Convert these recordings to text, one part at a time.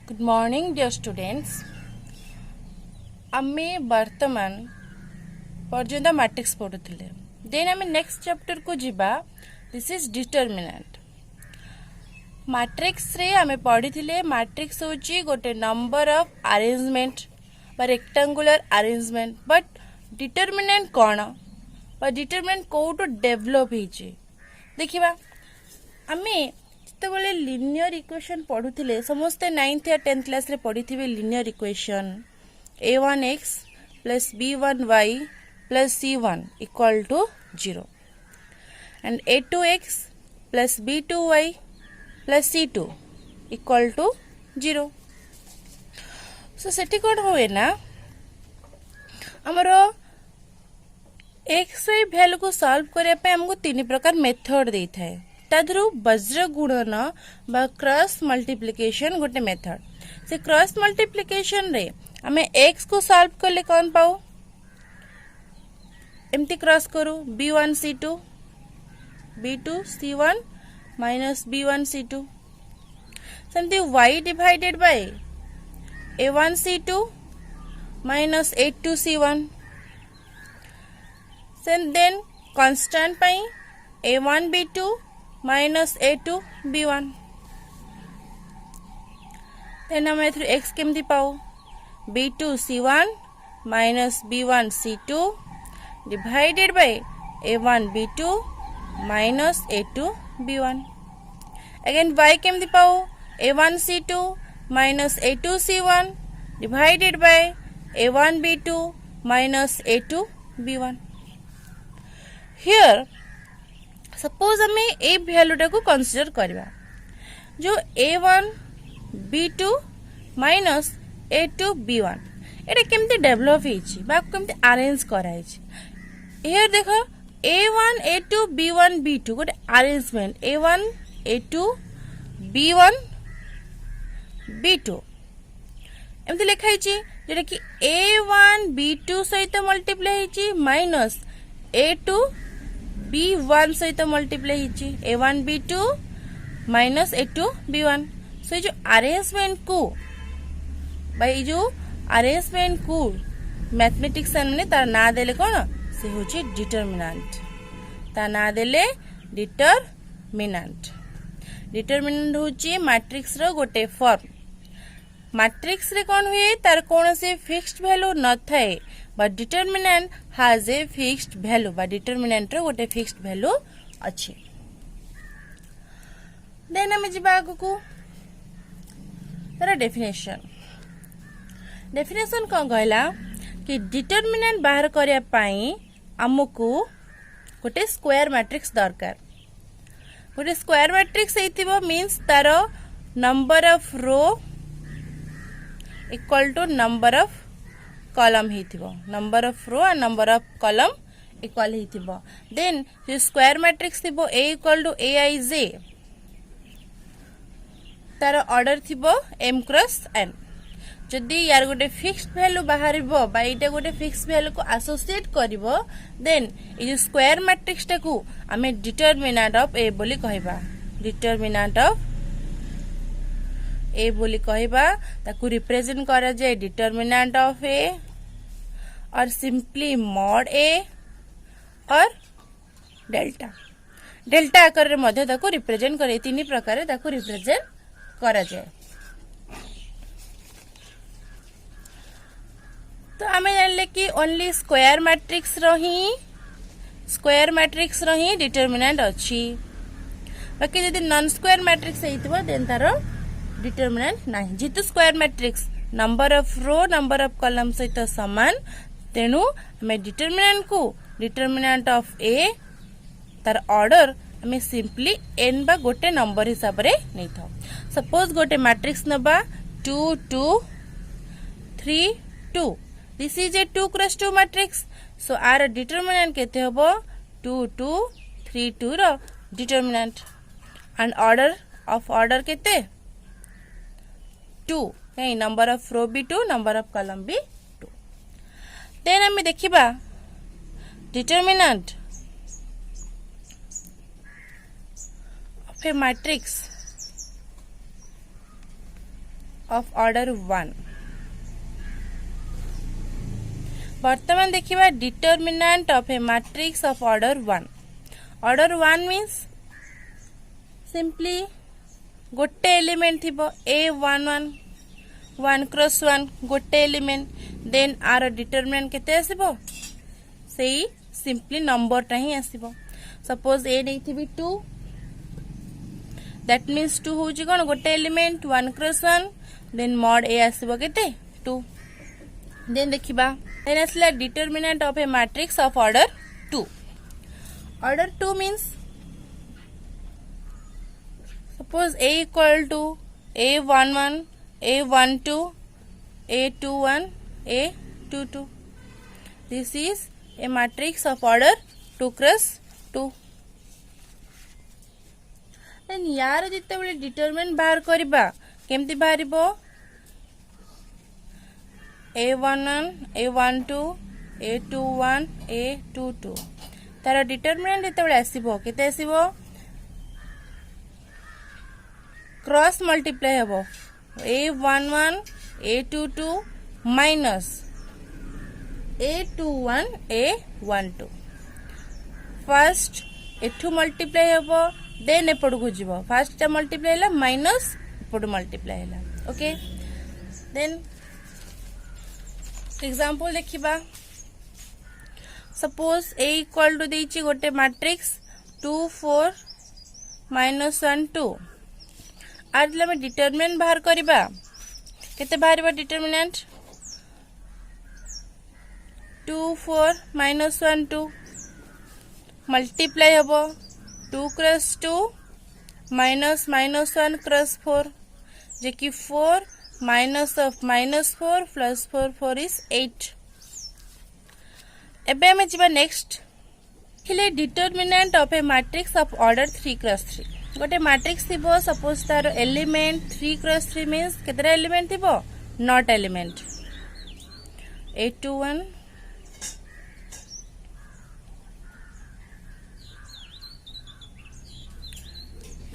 Good morning dear students. आमे वर्तमान पर्यंत मैट्रिक्स पढ़ुले। देन आमे नेक्स्ट चैप्टर को जिबा। This is determinant. मैट्रिक्स रे आमे पढ़िथिले मैट्रिक्स होची गोटे नंबर ऑफ अरेंजमेंट बा रेक्टेंगुलर अरेंजमेंट। बट डिटरमिनेंट कोन बा डिटरमिनेंट कोटो डेवलप हेची देखिबा। आमे जितेबाला लिनियर इक्वेशन पढ़ुले समस्ते 9th या 10th क्लास रे पढ़ी linear equation a1x plus b1y plus c1 equal to 0 and a2x plus b2y plus c2 equal to 0। So सेठी कौन हुए ना हमरो एक्स वाई वैल्यू को सॉल्व करने हमको तीन प्रकार मेथड दे थाए। ताधरू वज्र गुणन बा क्रॉस मल्टीप्लिकेशन गोटे मेथड। से क्रॉस मल्टीप्लिकेशन रे हमें एक्स को सॉल्व करले कौन पाऊ एमती क्रॉस करू b1 c2 b2 c1 minus b1 c2 सेमती y divided by a1 c2 minus a2 c1 then constant पाई a1 b2 minus a2 b1 then हम एथु x केमती पाऊ b2 c1 minus b1 c2 divided by a1 b2 minus a2 b1 again y केमती पाऊ a1 c2 minus a2 c1 divided by a1 b2 minus a2 b1। Here suppose हमें A value टा को consider करबा जो a1 b2 minus a2 b1 एटा केमते develop हेची बा केमते arrange कराइची। Here देखो a1 a2 b1 b2 गोटे arrangement a1 a2 b1 b2 एमते लिखा हेची जेटा कि a1 b2 सहित मल्टीप्लाई हेची माइनस a2 b1 सहित मल्टीप्लाई हेची a1 b2 minus a2 b1। सो जो अरेंजमेंट को भाई जो अरेंजमेंट को मैथमेटिक्स ने तार ना देले कोन से होची डिटरमिनेंट। ता ना देले डिटरमिनेंट। डिटरमिनेंट होची मैट्रिक्स रो गोटे फॉर्म। मैट्रिक्स रे कोन हुए तार कोन से फिक्स्ड वैल्यू न थाए but determinant has a fixed value बा डिटरमिनेंट रो गोटे फिक्स्ड वैल्यू अछि। देन हम जिबा आगु को तार डेफिनेशन। डेफिनेशन कोन कहला कि डिटरमिनेंट बाहर करिया पई हमकु गोटे स्क्वायर मैट्रिक्स दरकार। गोटे स्क्वायर मैट्रिक्स हेतिबो मींस तार number of row equal to number of column हेतिबो। Number of row and number of column equal हेतिबो। देन जो स्क्वायर मैट्रिक्स थिबो a इक्वल टू aij तार ऑर्डर थिबो m क्रॉस n। जदि यार गोटे फिक्स्ड वैल्यू बाहरिबो बा इटा गोटे फिक्स्ड वैल्यू को एसोसिएट करिवो देन ए जो स्क्वायर मैट्रिक्स टा को हमें डिटरमिनेंट ऑफ a बोली कहबा। डिटरमिनेंट ऑफ ए बोली कहबा ताकू रिप्रेजेंट करा जाय डिटरमिनेंट ऑफ ए और सिंपली मॉड ए और डेल्टा। डेल्टा आकार रे मध्य ताकू रिप्रेजेंट करे तीन प्रकार ताकू रिप्रेजेंट करा जाय। तो हमें जानले कि ओनली स्क्वायर मैट्रिक्स रही डिटरमिनेंट अछि। बाकी यदि नॉन स्क्वायर मैट्रिक्स हेतिबो देन तारो डिटरमिनेंट नाही। जेतु square matrix number of row number of column सहित समान तेनु हमें डिटरमिनेंट को डिटरमिनेंट ऑफ ए तार ऑर्डर हमें सिंपली n बा गोटे नंबर हिसाब रे नै था। सपोज गोटे मैट्रिक्स नबा 2 2 3 2 this is a 2 cross 2 matrix. So our determinant केते हबो 2 2 3 2 रो डिटरमिनेंट एंड ऑर्डर केते 2 कहीं नंबर ऑफ रो भी 2 नंबर ऑफ कॉलम भी 2। देन हमें देखिबा determinant of A matrix of order 1। वर्तमान देखिबा determinant of A matrix of order 1। Order 1 means simply गोटे एलिमेंट थिबो A11 1 क्रॉस 1 गोटे एलिमेंट, देन आर डिटरमिनेंट केते आसीबो सेही सिंपली नंबर टा ही आसीबो। सपोज ए नै थिबी 2, दैट मीन्स 2 होची कोन गोटे element 1 cross 1, then mod A आसीबो केते 2। देन देखिबा देन आसला determinant of A matrix of order 2। Order 2 means suppose A equal to A11 A12 A21 A22, this is a matrix of order 2 cross 2। Then यार जिते बले determinant बाहर करबा केमती बाहरिबो A11 A12 A21 A22 तार determinant जिते बले आसीबो केते आसीबो क्रॉस मल्टीप्लाई हबो A11 A22 minus A21 A12। First एठू मल्टीप्लाई हबो देन एपड़ को जीवो, फर्स्ट टा मल्टीप्लाई हला माइनस एपड़ मल्टीप्लाई हला। ओके, देन एग्जांपल देखिबा। सपोज A इक्वल टू देछि गोटे मैट्रिक्स 2 4 -1 2। आज में डिटरमिनेंट बाहर करिबा केते बाहरिबा डिटरमिनेंट 2 4 -1 2 मल्टीप्लाई हबो 2 क्रॉस 2 -1 क्रॉस 4 जे कि 4 माइनस ऑफ -4 प्लस 4 4 इज 8। एबे हमें जिबा नेक्स्ट खिले determinant of A matrix of order 3 cross 3। गोटे मैट्रिक्स थिबो सपोज तार एलिमेंट 3 क्रॉस 3 मीन्स केतरा एलिमेंट थिबो नॉट एलिमेंट A21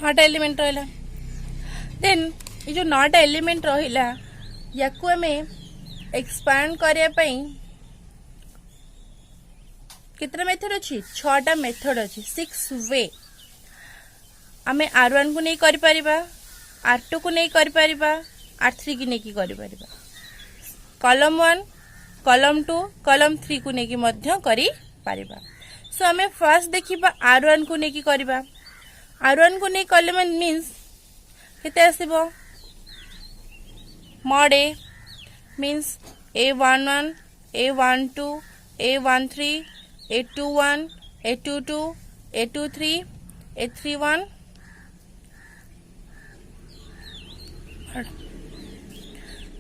नॉट एलिमेंट रहिला। देन ये जो नॉट एलिमेंट रहिला याकू हमें एक्सपांड करिया पई कितना मेथड अछि 6टा मेथड अछि 6 वे। आमे R1 को नहीं करि परिबा, R2 को नहीं करि परिबा, R3 की नहीं की करि परिबा, कॉलम 1 कॉलम 2 कॉलम 3 को नहीं की मध्य करि परिबा। सो आमे फर्स्ट देखिबा R1 को नहीं की करिबा। R1 को नहीं कले मीन्स केते आसीबो mod A means A11 A12 A13 A21 A22 A23 A31।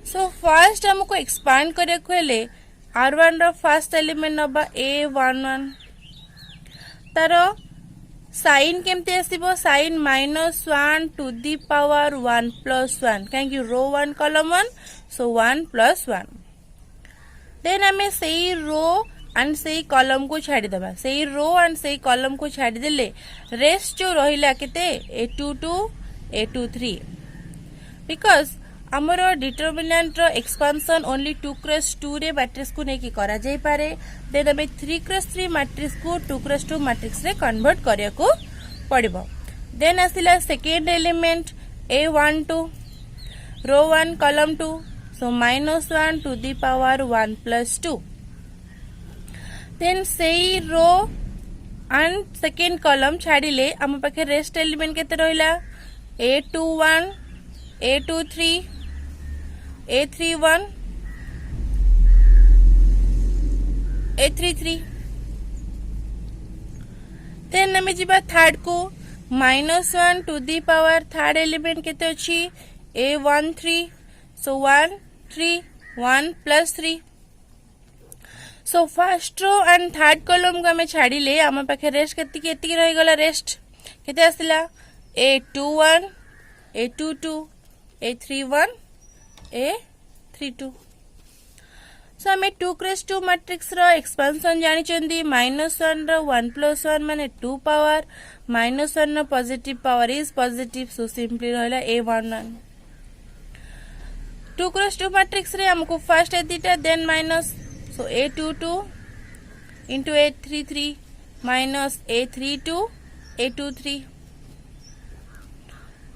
So first हमको एक्सपांड करे हेले R1 रो फर्स्ट एलिमेंट नबा A11 तार साइन केमते आसीबो साइन -1 टू दी पावर 1 + 1 काहे रो 1 कॉलम 1 सो 1 + 1। देन हमें सेही रो एंड सेही कॉलम को छाड़ी दबा, सेही रो एंड सेही कॉलम को छाड़ी देले रेस्ट जो रहिला केते A22 A23 बिकॉज आमर डिटरमिनेंट रो एक्सपांशन ओनली 2 क्रॉस 2 रे मैट्रिक्स को नेकी करा जाई पारे। देन हमें 3 क्रॉस 3 मैट्रिक्स को 2 क्रॉस 2 मैट्रिक्स रे कन्वर्ट करिया को पड़िबो। देन आसिला second element A12 row 1 column 2 so -1 to the power 1 + 2। Then सेही रो एंड सेकेंड कॉलम छाड़िले आम पाखे रेस्ट एलिमेंट केते रहिला A21 A23 A31 A33। Then हमें जिबा थर्ड को -1 to the power third element केते अछि A13 so 1 3 1 + 3। So first row and third column को हमें छाड़िले आम पाखे रेस्ट केती रही गला रेस्ट केते आसिला A21 A22 A31 A32। सो हमें 2 क्रॉस 2 मैट्रिक्स रो एक्सपेंशन जानि चंदी -1 रो 1 + 1 माने 2 पावर -1 रो positive power is positive so simply रहला A11। 2 क्रॉस 2 मैट्रिक्स रे हमको फर्स्ट ए दीटा then minus so A22 into A33 minus A32 A23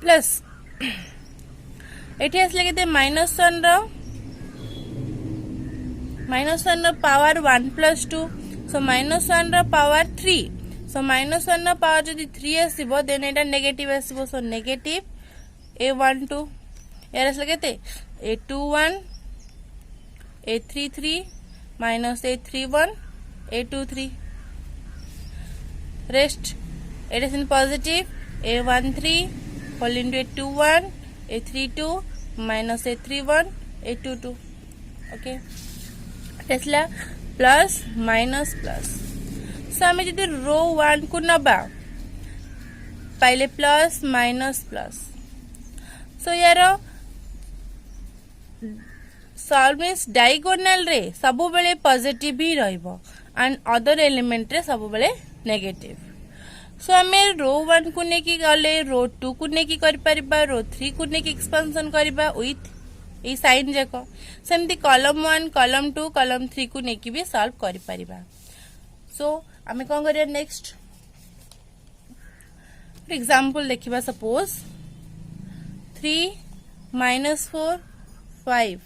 plus एठी आसले केते -1 रो पावर 1 + 2 सो -1 रो पावर 3 सो -1 रो पावर जदि 3 आसीबो देन एटा नेगेटिव आसीबो सो नेगेटिव A12 यार आसले केते A21 A33 minus A31 A23 rest it is in positive A13 whole into A21 A32 minus A31 A22 okay tesla plus minus plus so हमें जदि रो 1 को नबा पहले प्लस माइनस प्लस सो यार solve means diagonal रे सब बेले positive ही रहइबो एंड अदर एलिमेंट रे सब बेले नेगेटिव सो हमें रो 1 को नेकी गले रो 2 को नेकी कर परिबा रो 3 को नेकी एक्सपेंशन करबा विथ ए साइन जाको सेमती कॉलम 1 कॉलम 2 कॉलम 3 को नेकी भी सॉल्व कर परिबा सो हमें कोन करिया नेक्स्ट फॉर एग्जांपल देखिबा सपोज 3 -4 5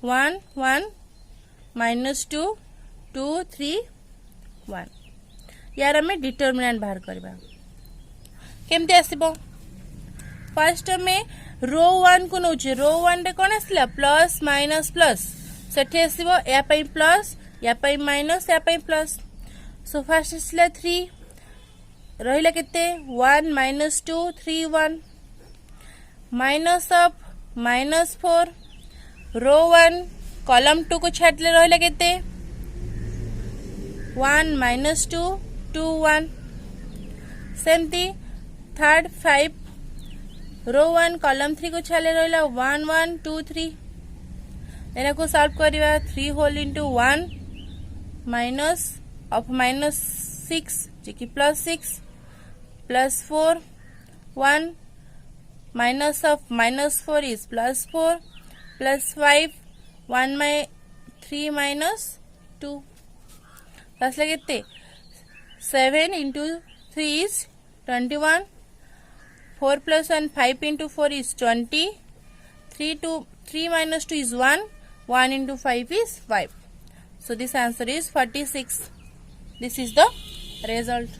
1 1 -2 2 3 1 यार हमें डिटरमिनेंट बाहर करबा केमते आसीबो फर्स्ट में रो 1 को नउचे रो 1 रे कोन आसला प्लस माइनस प्लस सेठी आसीबो या पई प्लस या पई माइनस या पई प्लस सो फर्स्ट आसला 3 रहिला केते 1 -2 3 1 माइनस ऑफ -4 रो 1 कॉलम 2 को छाटले रहिला केते 1 -2 2 1 सेमती थर्ड 5 रो 1 कॉलम 3 को छाले रहिला 1 1 2 3 एना को सॉल्व करिवा 3 होल इनटू 1 माइनस ऑफ -6 जे कि +6 +4 1 minus of -4 is +4 +5 1 by 3 minus 2 plus लगते 7 into 3 is 21 4 plus 1 5 into 4 is 20 3 minus 2 is 1 1 into 5 is 5 so this answer is 46 this is the result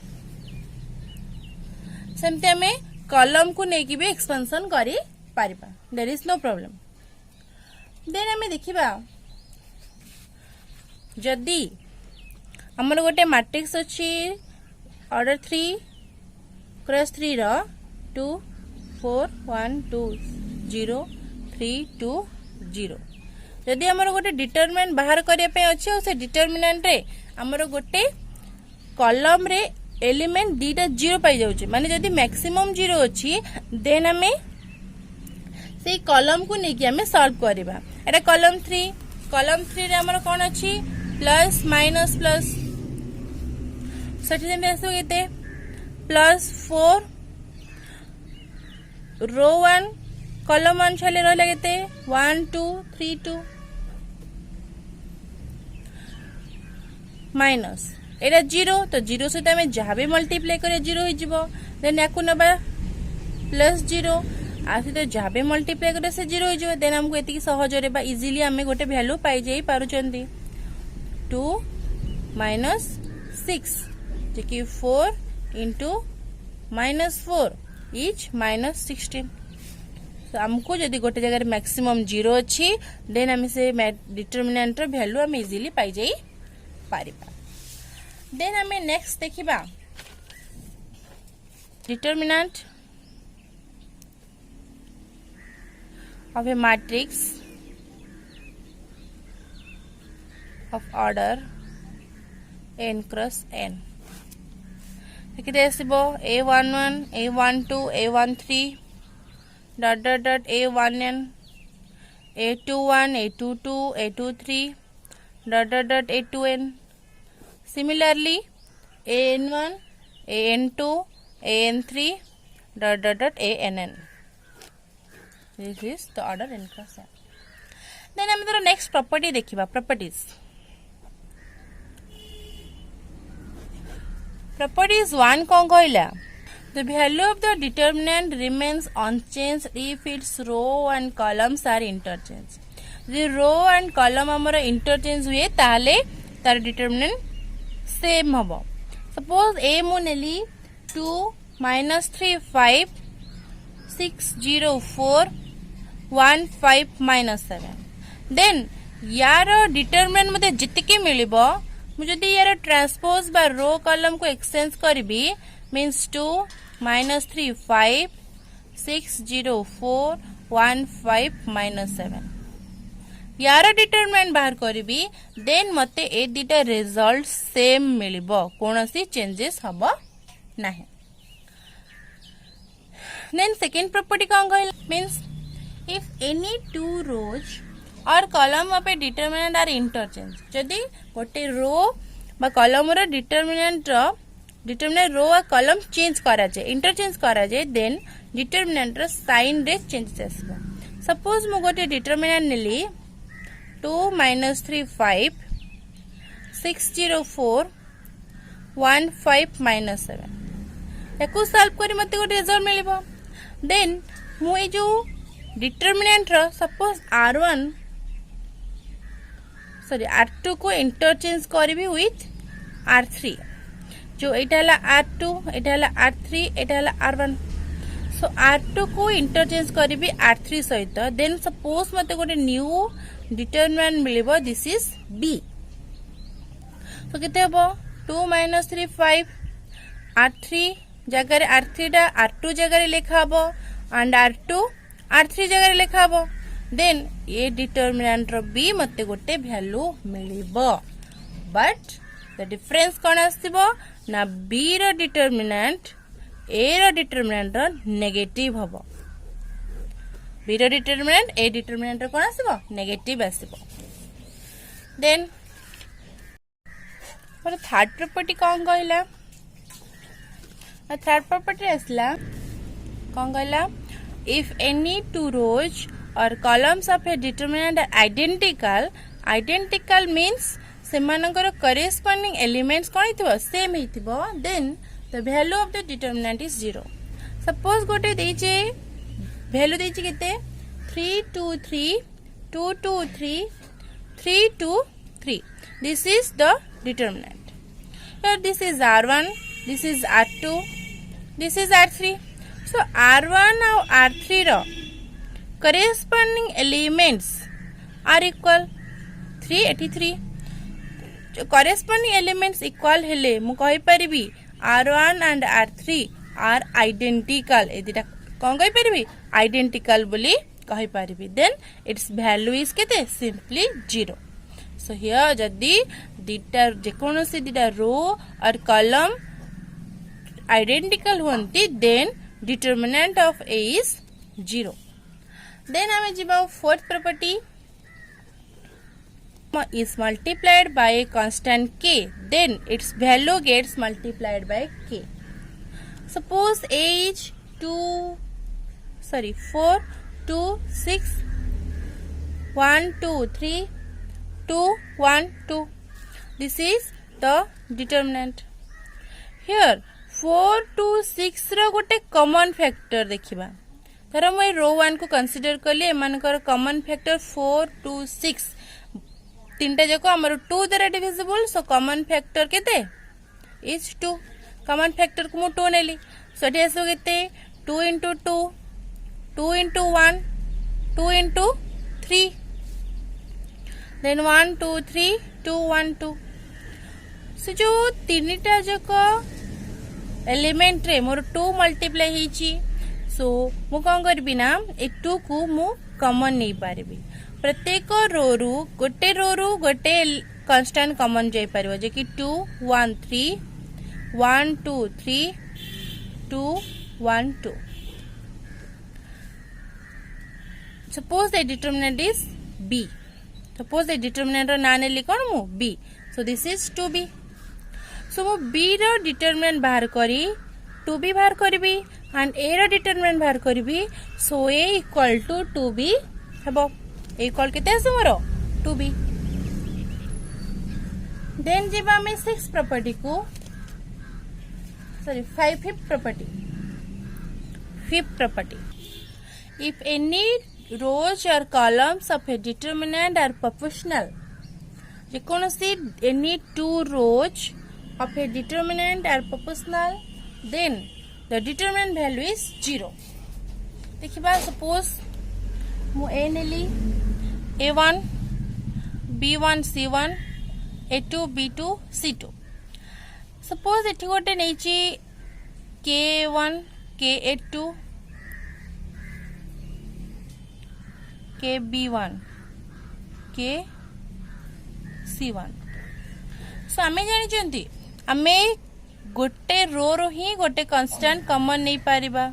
सेमते हमें कॉलम को नेकी भी एक्सपेंशन करी पारिबा there is no problem then हमें देखिबा जदी हमर गोटे मैट्रिक्स अछि ऑर्डर 3 क्रॉस 3 रो 2 4 1 2 0 3 2 0 जदी हमर गोटे डिटरमिनेंट बाहर करिया पे अछि से डिटरमिनेंट रे हमर गोटे कॉलम रे एलिमेंट दीटा 0 पाई जाउची माने जदी मैक्सिमम 0 अछि देन हमें से कॉलम को नेकी हमें सॉल्व करबा एटा कॉलम 3 रे हमर कोन अछि प्लस माइनस प्लस सठी जेमे आसो केते +4 रो 1 कॉलम 1 छले रहला केते 1 2 3 2 माइनस एटा 0 तो 0 से हमें जहाँ भी मल्टीप्लाई करे 0 हो जिवो देन याकू नबा +0 आसी तो जहाँ भी मल्टीप्लाई करे से 0 हो जिवो देन हमको एतिकी सहज रे बा इजीली हमें गोटे वैल्यू पाई जाई पारुचंती 2 -6 जे कि 4 into -4 इज -16 तो हमको जदी गोटे जगह मैक्सिमम 0 अछि देन हम से डिटरमिनेंट रो वैल्यू हम इजीली पाई जाई पारिबा देन हमें नेक्स्ट देखिबा determinant of a matrix of order n cross n देखिते आसीबो a11 a12 a13 dot dot dot a1n a21 a22 a23 dot dot dot a2n similarly an1 an2 an3 dot dot dot ann this is the order n cross n then आम तर next property देखिबा properties 1 कौन कहला the value of the determinant remains unchanged if its row and columns are interchanged the row and column हमर interchange हुए ताले तार determinant same हबो suppose a मु नेली 2 minus 3 5 6 0 4 1 5 minus 7 then यार determinant मते जितके मिलिबो मु जदि यार ट्रांसपोज बा रो कॉलम को एक्सचेंज करबी means 2 minus 3 5 6 0 4 1 5 minus 7 यार डिटरमिनेंट बाहर करिबी देन मते ए दिटा रिजल्ट सेम मिलिबो कोनोसी चेंजेस हबो नाही देन सेकंड प्रॉपर्टी कोन कहल means if any two rows or column of a determinant are interchange जदि गोटे रो बा कॉलम रो डिटरमिनेंट रो और कॉलम चेंज करा जाए इंटरचेंज करा जाए देन डिटरमिनेंट रो साइन रे चेंजेस आसबो सपोज मु गोटे डिटरमिनेंट नेली 2 minus 3 5 6 0 4 1 5 minus 7 एको सॉल्व करी मते गोटे रिजल्ट मिलिबो देन मु ए जो डिटरमिनेंट रो सपोज R2 को इंटरचेंज करबी विथ R3 जो एटा हला R2 एटा हला R3 एटा हला R1 सो R2 को इंटरचेंज करबी R3 सहित देन सपोज मते गोटे न्यू डिटरमिनेंट मिलिबो दिस इज B तो केते हबो 2 minus 3 5 R3 जगह R3 टा R2 जगह लिखा हबो एंड R2 R3 जगह लिखा हबो देन ये डिटरमिनेंट रो B मते गोटे वैल्यू मिलिबो बट द डिफरेंस कोन आसीबो ना B row determinant A row determinant row negative हबो B row determinant A determinant row कोन आसीबो नेगेटिव आसीबो देन और थर्ड प्रॉपर्टी कोन कहला थर्ड प्रॉपर्टी आसला कोन कहला if any two rows or columns of a determinant are identical means semanakar corresponding elements kon hithibo same hithibo then the value of the determinant is 0 suppose gote deiche value deiche kete 3 2 3 2 2 3 3 2 3 this is the determinant here this is R1 this is R2 this is R3 so R1 and R3 ro corresponding elements are equal 383 जो corresponding elements equal हेले मु कहि परिबी R1 and R3 are identical ए दिटा कोन कहि परिबी identical बोली कहि परिबी then its value is केते simply 0 so here जदी दिटा जे कोनोसी दिटा रो और column identical होंती then determinant of A is 0 then हमें जीवा fourth property is multiplied by a constant k then its value gets multiplied by k suppose A is 4 2 6 1 2 3 2 1 2 this is the determinant here 4 to 6 रो गोटे common factor देखिबा धर मैं रो 1 को consider कली एमानकर common factor 4 2 6 तीनटा जको हमर 2 द्वारा डिविजिबल सो कॉमन फैक्टर केते इज 2 कॉमन फैक्टर को मु 2 नेली सो एटे आसो केते 2 into 2 2 into 1 2 into 3 then 1 2 3 2 1 2 सो जो तीनटा जको एलिमेंट रे मोर 2 मल्टीप्लाई हिची सो मु कौन करबी ना ए 2 को मु कॉमन नहीं पारबी प्रत्येक रो रु गोटे कांस्टेंट कॉमन जाई परबो जे कि 2 1 3 1 2 3 2 1 2 suppose the determinant is B suppose the determinant रो नाने लिखन मु B so this is 2B so मु B रो डिटरमिनेंट बाहर करी 2B बाहर करबी एंड A रो डिटरमिनेंट बाहर करबी सो A इक्वल टू 2B हेबो इक्वल केते आसे मोर 2b। देन जीवा हमें 6 प्रॉपर्टी को sorry 5th property. 5th property, if any rows or columns of a determinant are proportional, जेकोनसी any two rows of a determinant are proportional, then the determinant value is 0। देखिबा suppose मु ए नेली a1 b1 c1 a2 b2 c2। Suppose एठी गोटे नेची k1 k2 kb1 k c1। सो आमे जानी आमे गोटे रो रो ही गोटे constant common नहीं पारिबा,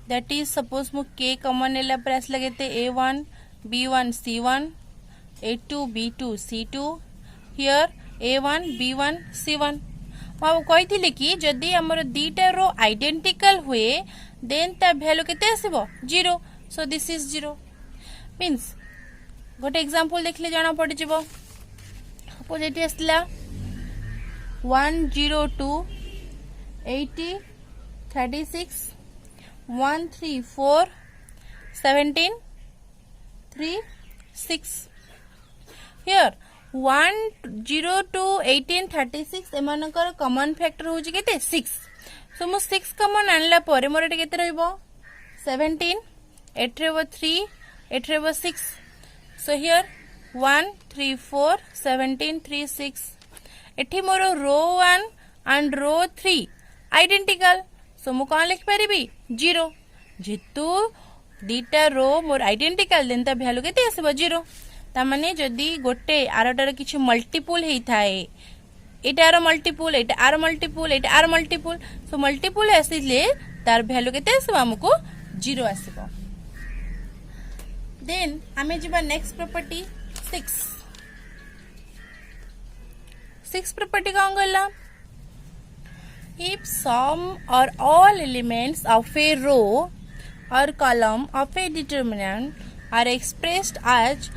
दैट इज सपोज मु k कॉमन नेला पर आसला केते a1 b1 c1 a2 b2 c2 here a1 b1 c1। मैं कही कि जदि हमर दीटा रो आइडेंटिकल हुए देन ता वैल्यू केते आसीबो 0। सो दिस इज 0 मीन्स गोटे एग्जांपल देखले जाना पड़ जिवो। सपोज एटी आसला 102 80 36 134 17 3 6। हियर 102 18 36 एमानकर कॉमन फैक्टर होची केते 6। सो मु 6 कॉमन आनला परे मोर एटे केते रहइबो 17, एट रहइबो 3, एट रहइबो 6। So here 1 3 4 17 3 6। एठी मोर रो 1 एंड रो 3 आइडेंटिकल, सो मु कोन लिख परिबी 0। जेतु दीटा रो मोर आइडेंटिकल देन ता वैल्यू केते आसीबो 0। ता माने जदी गोटे आरटार किछु मल्टीपल हेई थाए, एटार multiple Etah are multiple Etah are multiple, so multiple आसीले तार वैल्यू केते आसीबो हमको 0 आसीबो। देन आमे जिबा नेक्स्ट प्रॉपर्टी 6 प्रॉपर्टी का गला, if some or all elements of a row or column of a determinant are expressed as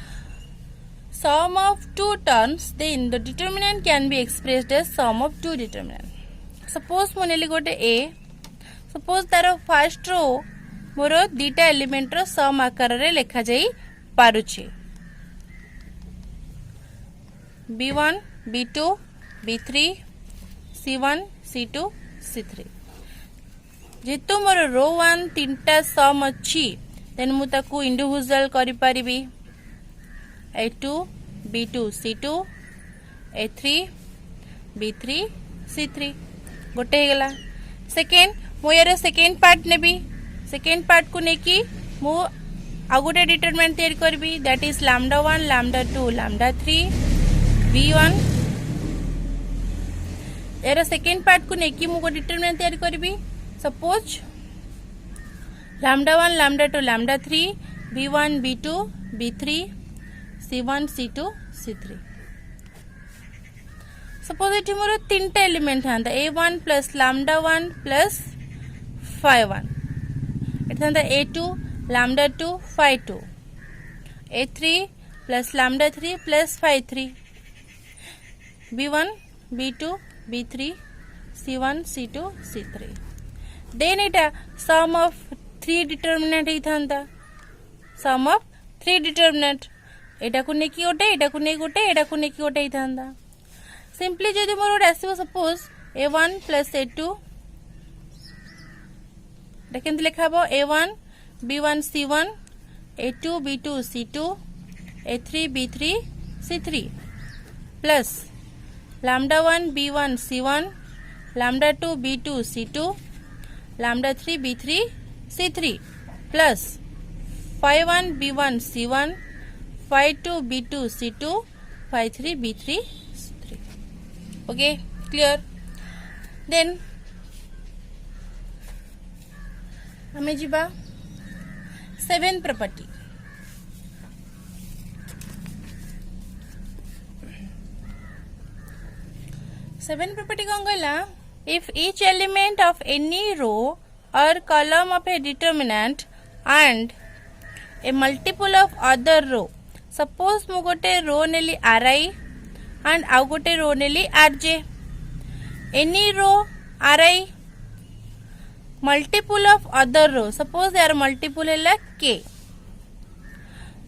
sum of two terms, then the determinant can be expressed as sum of two determinant। suppose mo neli gote a, suppose तार first row मोर दीटा element रो सम आकार रे लेखा जाई पारुछि b1 b2 b3 c1 c2 c3। जेतु मोर रो 1 तीनटा सम अछि then मु ताकू individual करि परिबी a2 b2 c2 a3 b3 c3 गोटे हे गला। सेकेंड मु यार सेकेंड पार्ट नेबी, सेकेंड पार्ट को नेकी मु आ गोटे डिटरमिनेंट तैयारी करबी, that is lambda 1 lambda 2 lambda 3 b1। यार सेकेंड पार्ट को नेकी मु को डिटरमिनेंट तैयारी करबी, suppose lambda 1 lambda 2 lambda 3 b1 b2 b3 c1 c2 c3। Suppose एठी मोर तीनटा एलिमेंट हांता a1 plus lambda 1 plus phi 1, एठी हांता a2 lambda 2 phi 2, a3 plus lambda 3 plus phi 3, b1 b2 b3 c1 c2 c3। Then एटा sum of 3 determinant हेइथांता, sum of 3 determinant एटा को नेकी गोटे एटा को नेकी गोटे एटा को नेकी गोटे हेइथांता। सिंपली जदि मोर गोटे आसीबो सपोज a1 प्लस a2, एटा केमति लेखाबो a1 b1 c1 a2 b2 c2 a3 b3 c3 plus lambda 1 b1 c1 lambda 2 b2 c2 lambda 3 b3 c3 plus phi 1 b1 c1 phi 2 b2 c2 phi 3 b3 c3। Okay clear. Then हमें जीवा 7 property. 7 property कौन गला, if each element of any row or column of a determinant and a multiple of other row, suppose मु गोटे row नेली R I and आउ गोटे row नेली R J any row R I multiple of other row suppose यार multiple है के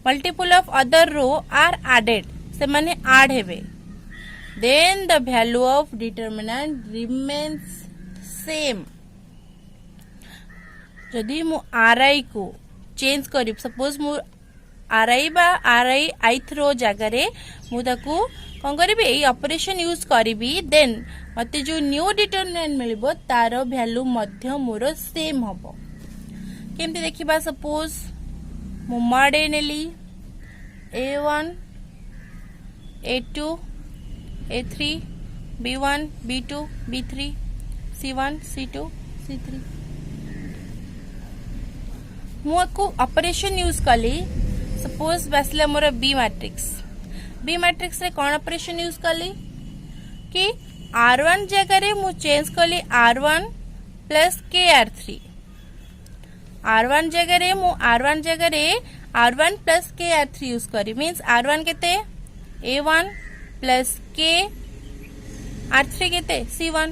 multiple of other row are added से माने ऐड हेबे then the value of determinant remains same जदि मु आर आई को चेंज करी सपोज मु आर आई बा आर आई आइथ रो जगार मुझे कौन करी यही ऑपरेशन यूज करी देन मते जो न्यू डिटरमिनेंट मिलिबो तार वैल्यू मध्य मोर सेम हबो केमती देखिबा सपोज मु माडे नेली a1 a2 a3 b1 b2 b3 c1 c2 c3 मुझे ऑपरेशन यूज कली सपोज बसला मोर बी मैट्रिक्स रे कौन ऑपरेशन यूज कली कि r1 जगह मु चेंज कली r1 प्लस के r3 r1 जगह r1 प्लस के r3 यूज करी मीन्स r1 केते a1 प्लस के r3 केते c1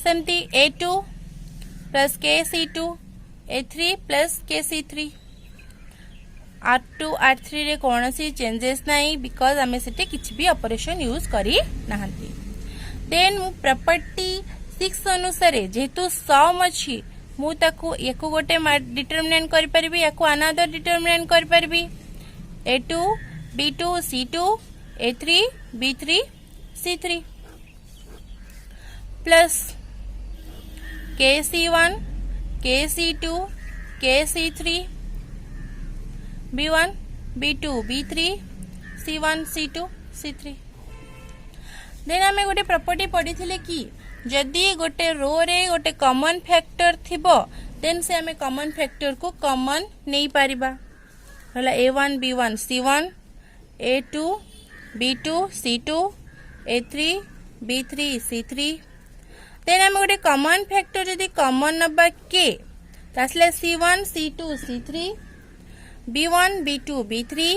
सेमती a2 प्लस के c2 a3 प्लस के c3 R2 R3 रे कौन सी चेंजेस नहीं बिकॉज आमे सेटे किछि भी ऑपरेशन यूज करी नाहंती देन मु प्रॉपर्टी 6 अनुसार जेहेतु सम अछि मु ताको एको गोटे डिटरमिनेंट करि परबी एको अनदर डिटरमिनेंट करि परबी a2 b2 c2 a3 b3 c3 plus के c1 के c2 के c3 b1 b2 b3 c1 c2 c3 then आमे गोटे प्रॉपर्टी पढ़ी थिले कि जदि गोटे रो रे गोटे कॉमन फैक्टर थिबो देन से आमे कॉमन फैक्टर को कॉमन नहीं पारिबा हला a1 b1 c1 a2 b2 c2 a3 b3 c3 then आमे गोटे कॉमन फैक्टर जदि कॉमन नबा के तासले c1 c2 c3 b1 b2 b3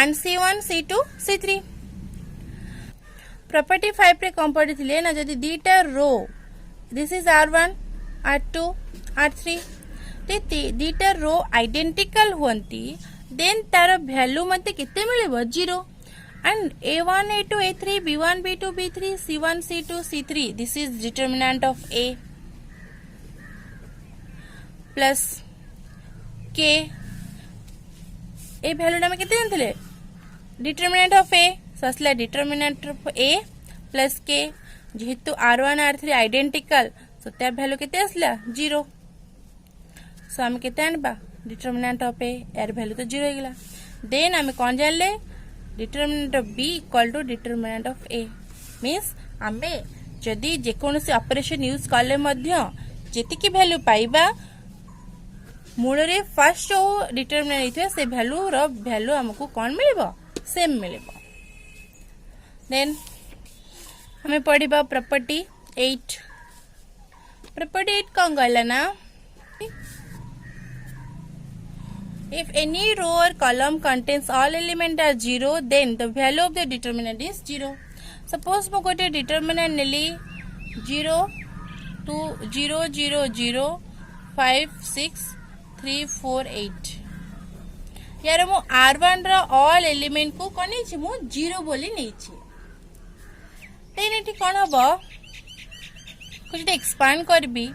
and c1 c2 c3 property 5 रे कौन पढ़ी थिले ना जदि दीटा row this is r1 r2 r3 ते दीटा रो आइडेंटिकल होंती देन तार वैल्यू मते केते मिलेबो 0 and a1 a2 a3 b1 b2 b3 c1 c2 c3 this is determinant of a plus k A value ना केते जानथिले डिटरमिनेंट ऑफ ए ससला determinant of A plus K जेहेतु r1 r3 आइडेंटिकल सो तार value केते आसला 0 सो हम केते आनबा डिटरमिनेंट ऑफ ए यार वैल्यू तो 0 हेगला देन हम कोन जानले determinant of b equal to determinant of a means हमें जदी जे कोनोसी ऑपरेशन यूज करले मध्य जेति की वैल्यू पाइबा मूल रे फर्स्ट जो डिटरमिनेंट से वैल्यू रो वैल्यू हमको कौन मिलेबो सेम मिलेबो देन हमें पढ़िबा प्रॉपर्टी 8 कौन कहला ना if any row or column contains all element are 0 then the value of the determinant is 0 suppose मो गोटे डिटरमिनेंट नेली 0 2 0 0 0 5 6 3 4 8 यार मु r1 रो ऑल एलिमेंट को कोनी छि मु 0 बोली नै छि तेन एठी कोन हबो कुछ एक्सपांड करबी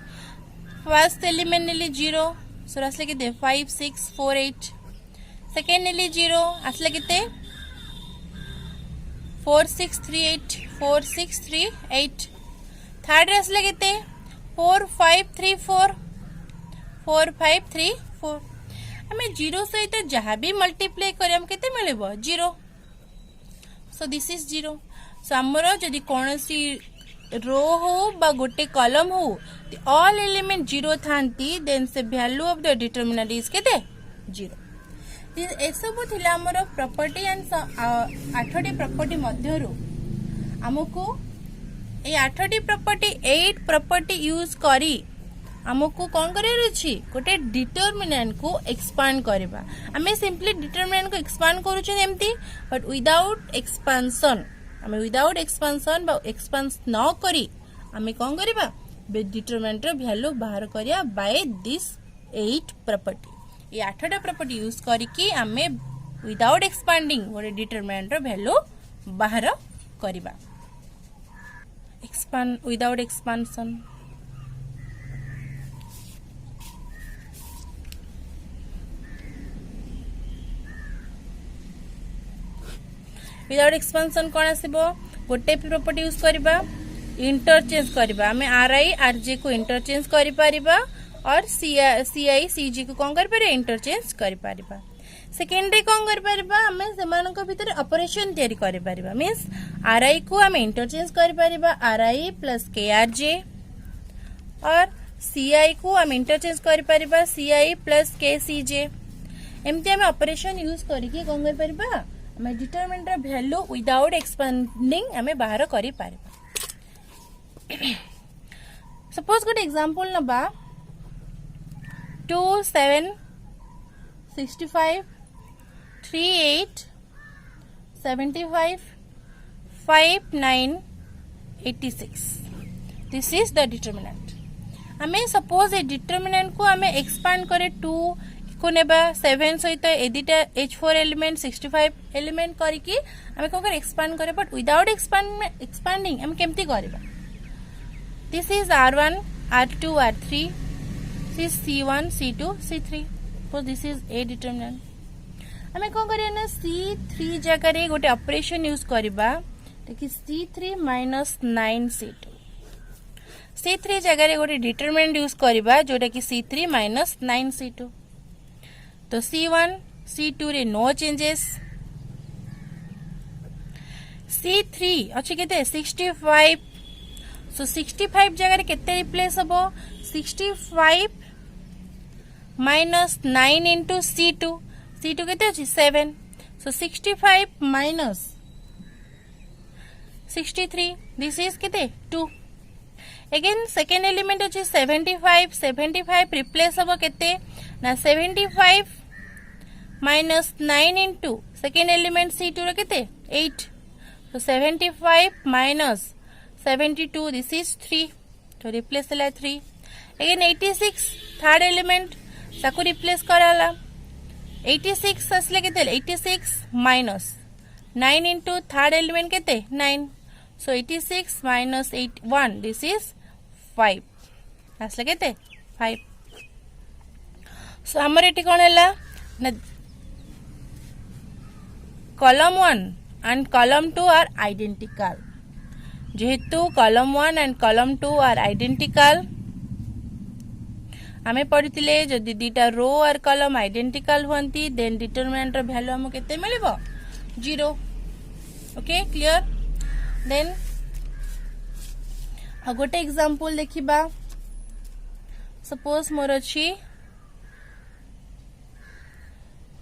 फर्स्ट एलिमेंट नेली 0 सो असले केते 5 6 4 8 सेकंड नेली 0 असले केते 4 6 3 8 4 6 3 8 थर्ड असले केते 4 5 3 4 4 5 3 4 हमें 0 सहित जहाँ भी मल्टीप्लाई करें हम केते मिलेबो 0 सो दिस इज 0 सो हमर जदि कोनोसी रो हो बा गोटे कॉलम हो ऑल एलिमेंट 0 थांती देन से value of the determinant is केते 0 ए सब थिला हमर प्रॉपर्टी एंड 8टी प्रॉपर्टी मध्यरु हमको ए 8टी प्रॉपर्टी 8 प्रॉपर्टी यूज करी आमको कौन करार अच्छी गोटे डिटरमिनेंट को एक्सपांड करवा आम सिंपली डिटरमिनेंट को एक्सपांड करुँचे बट विदाउट एक्सपांसन आम विदाउट एक्सपांसन एक्सपांस न करी आम कौन करवा डिटरमिनेंट वैल्यू बाहर करिया बाय दिस 8 प्रॉपर्टी ये 8टा प्रॉपर्टी यूज करके आम विदाउट एक्सपांडिंग गोटे डिटरमिनेंट वैल्यू बाहर करवा expand without expansion without expansion कौन आसीबो गोटे प्रॉपर्टी यूज करबा इंटरचेंज करबा हमें आरआई आरजे को इंटरचेंज करि परिबा और सीआई सीजी को कौन कर परिबा इंटरचेंज करि परिबा सेकेंडरी कौन कर परिबा हमें सेमानक भीतर ऑपरेशन तयारी करि परिबा मींस आरआई को हमें इंटरचेंज करि परिबा आरआई प्लस केआरजे और सीआई को हम इंटरचेंज करि परिबा सीआई प्लस केसीजे एमती हमें ऑपरेशन यूज करके कौन कर परिबा हमें डिटरमिनेंट रा वैल्यू विदाउट एक्सपांडिंग हमें बाहर करि परिबा सपोज गुड एग्जांपल नबा 2 7 65 38 75 5 9 86 दिस इज द डिटरमिनेंट हमें सपोज ए डिटरमिनेंट को हमें एक्सपांड करे 2 को नेबा 7 सहित ए दिटा H4 एलिमेंट 65 एलिमेंट करके हमें कौन कर एक्सपांड करे बट विदाउट एक्सपांडिंग हम केमती करबा This is R1, R2, R3. This is C1, C2, C3. So this is A determinant. हमें कौन करिया ना C3 जगह रे गोटे ऑपरेशन यूज करबा देखि C3 minus 9C2. C3 जगह रे गोटे डिटरमिनेंट यूज करबा जोटा कि C3 minus 9C2. तो C1, C2 रे नो चेंजेस. C3 अच्छे केते 65 सो 65 जगह केते रिप्लेस हबो 65 माइनस 9 इंटू C2 C2 केते अछि 7 सो 65 माइनस 63 दिस इज केते 2 अगेन सेकेंड एलिमेंट अछि 75 रिप्लेस हबो केते ना 75 minus 9 into second element C2 रे केते 8 सो 75 माइनस 72 this is 3 तो रिप्लेस हला 3 अगेन 86 थर्ड एलिमेंट साको रिप्लेस कराला 86 असले केते 86 माइनस 9 इंटू थर्ड एलिमेंट केते 9 सो 86 माइनस 81 दिस इज 5 असले केते 5 सो हमर एटी कोन हला ना column 1 and column 2 are identical जेहेतु column 1 and column 2 are identical आमे पढ़ितिले जदि दीटा रो और कॉलम आइडेंटिकल होंती देन डिटरमिनेंट रो वैल्यू हमको केते मिलिबो 0 ओके क्लियर देन आ गोटे एग्जांपल देखिबा सपोज मोर अछि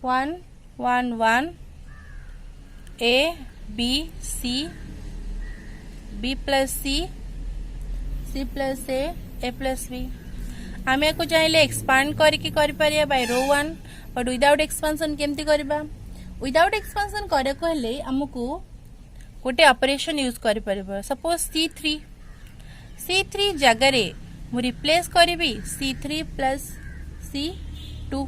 1 1 1 A B C B plus C, C plus A plus B. आमे को चाहिले एक्सपांड करके करि परिया by row 1 but without expansion केमती करबा विदाउट एक्सपांशन करे कहले हमकु गोटे ऑपरेशन यूज करि परबो सपोज C3 जगह रे मु रिप्लेस करबी C3 plus C2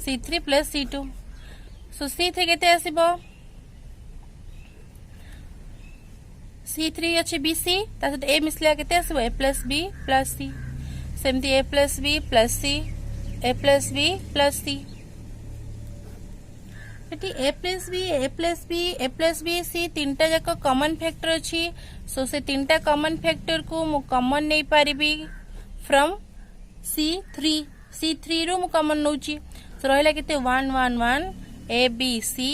C3 plus C2 सो C3 केते आसीबो C3 अच्छे BC तासत A मिसलिया केते आसीबो A plus B plus C सेमती A plus B plus C A plus B plus C eighty A plus B A plus B A plus B C तीनटा जाक common factor अछि सो से तीनटा common factor को मु common नै पारिबी from C3 रो मु कॉमन नउची सो रहला केते 1 1 1 A B C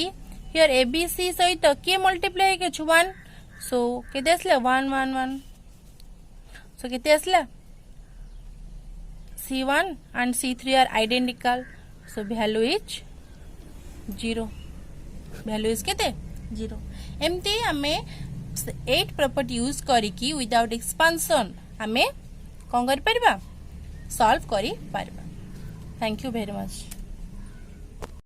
here A B C सहित के मल्टीप्लाई के छु 1 सो केते असला 1 1 1 सो केते असला C1 and C3 are identical so value is 0 value is केते 0 एमती हमें 8 प्रॉपर्टी यूज करिकी विदाउट एक्सपांशन हमें कौन कर पारिबा सॉल्व करि Paribas. Thank you very much.